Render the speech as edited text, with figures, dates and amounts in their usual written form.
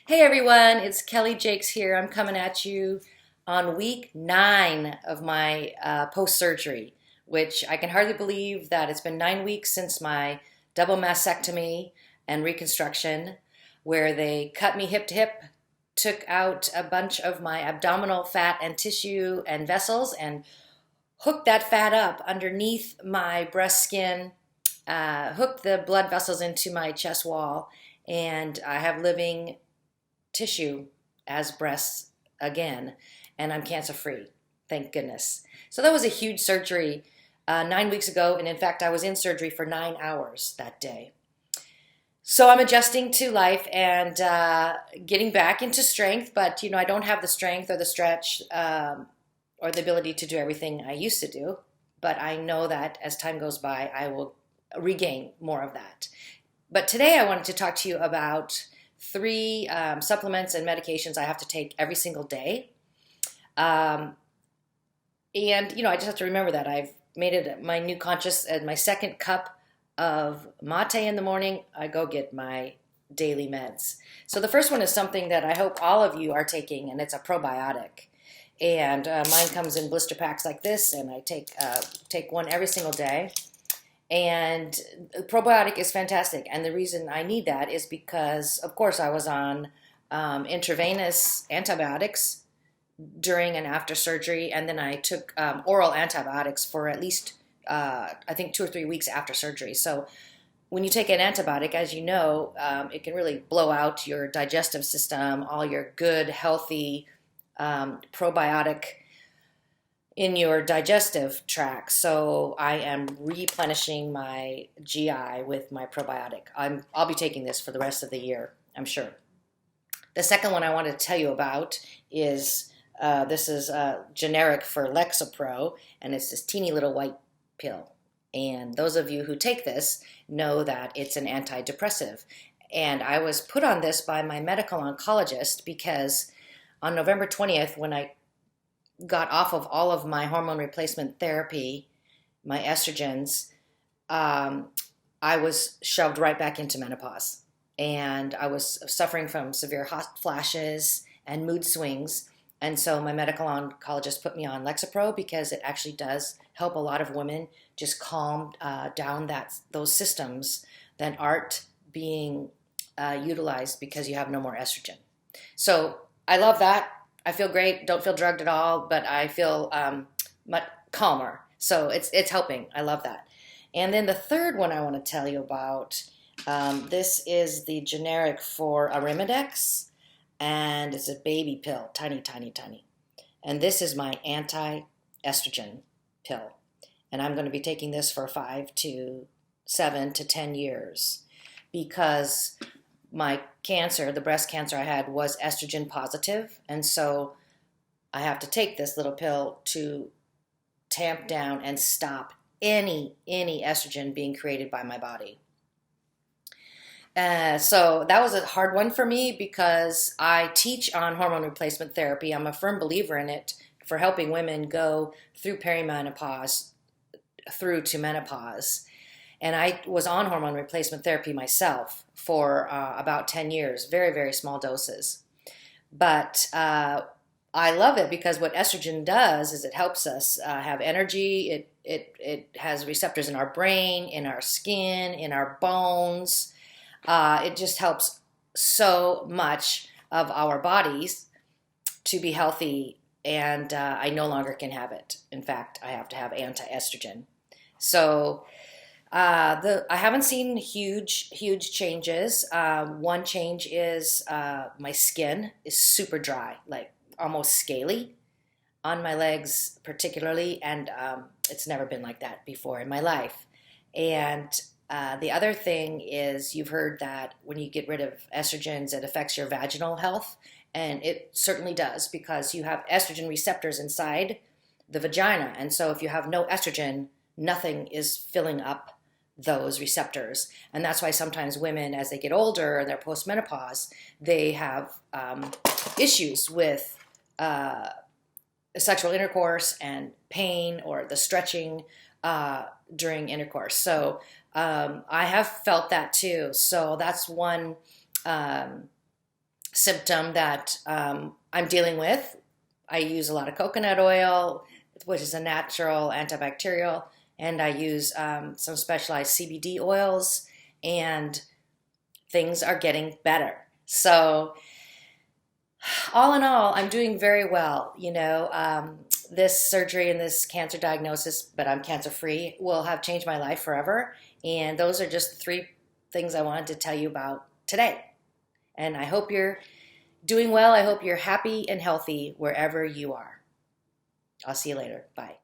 Hey everyone, it's Kelli Jaecks here. I'm coming at you on week 9 of my post-surgery, which I can hardly believe that it's been 9 weeks since my double mastectomy and reconstruction, where they cut me hip to hip, took out a bunch of my abdominal fat and tissue and vessels, and hooked that fat up underneath my breast skin, hooked the blood vessels into my chest wall, and I have living tissue as breasts again, and I'm cancer free, thank goodness. So that was a huge surgery 9 weeks ago, and in fact I was in surgery for 9 hours that day. So I'm adjusting to life and getting back into strength, but I don't have the strength or the stretch or the ability to do everything I used to do, but I know that as time goes by I will regain more of that. But today I wanted to talk to you about 3 supplements and medications I have to take every single day. And I just have to remember that I've made it my new conscious, and my second cup of mate in the morning, I go get my daily meds. So the first one is something that I hope all of you are taking, and it's a probiotic. And mine comes in blister packs like this, and I take one every single day. And probiotic is fantastic, and the reason I need that is because, of course, I was on intravenous antibiotics during and after surgery, and then I took oral antibiotics for at least, I think, 2 or 3 weeks after surgery. So when you take an antibiotic, as you know, it can really blow out your digestive system, all your good, healthy probiotic in your digestive tract. So I am replenishing my GI with my probiotic. I'll be taking this for the rest of the year, I'm sure. The second one I want to tell you about is this is generic for lexapro, and it's this teeny little white pill. And those of you who take this know that it's an antidepressive. And I was put on this by my medical oncologist because on November 20th, when I got off of all of my hormone replacement therapy, my estrogens, I was shoved right back into menopause. And I was suffering from severe hot flashes and mood swings. And so my medical oncologist put me on lexapro because it actually does help a lot of women just calm down those systems that aren't being utilized because you have no more estrogen. So I love that. I feel great, don't feel drugged at all, but I feel much calmer. So it's helping. I love that. And then the third one I want to tell you about, this is the generic for Arimidex, and it's a baby pill, tiny, tiny, tiny. And this is my anti-estrogen pill. And I'm going to be taking this for 5 to 7 to 10 years because my cancer, the breast cancer I had, was estrogen positive, and so I have to take this little pill to tamp down and stop any estrogen being created by my body. So that was a hard one for me because I teach on hormone replacement therapy. I'm a firm believer in it for helping women go through perimenopause through to menopause. And I was on hormone replacement therapy myself for about 10 years, very, very small doses. But I love it because what estrogen does is it helps us have energy. It has receptors in our brain, in our skin, in our bones. It just helps so much of our bodies to be healthy, and I no longer can have it. In fact, I have to have anti-estrogen. So I haven't seen huge changes. One change is my skin is super dry, like almost scaly on my legs particularly, and it's never been like that before in my life. And the other thing is, you've heard that when you get rid of estrogens, it affects your vaginal health, and it certainly does because you have estrogen receptors inside the vagina, and so if you have no estrogen, nothing is filling up those receptors. And that's why sometimes women, as they get older and they're postmenopause, they have issues with sexual intercourse and pain or the stretching during intercourse. So I have felt that too. So that's one symptom that I'm dealing with. I use a lot of coconut oil, which is a natural antibacterial, and I use some specialized CBD oils, and things are getting better. So all in all, I'm doing very well. This surgery and this cancer diagnosis, but I'm cancer free, will have changed my life forever. And those are just the 3 things I wanted to tell you about today. And I hope you're doing well. I hope you're happy and healthy wherever you are. I'll see you later. Bye.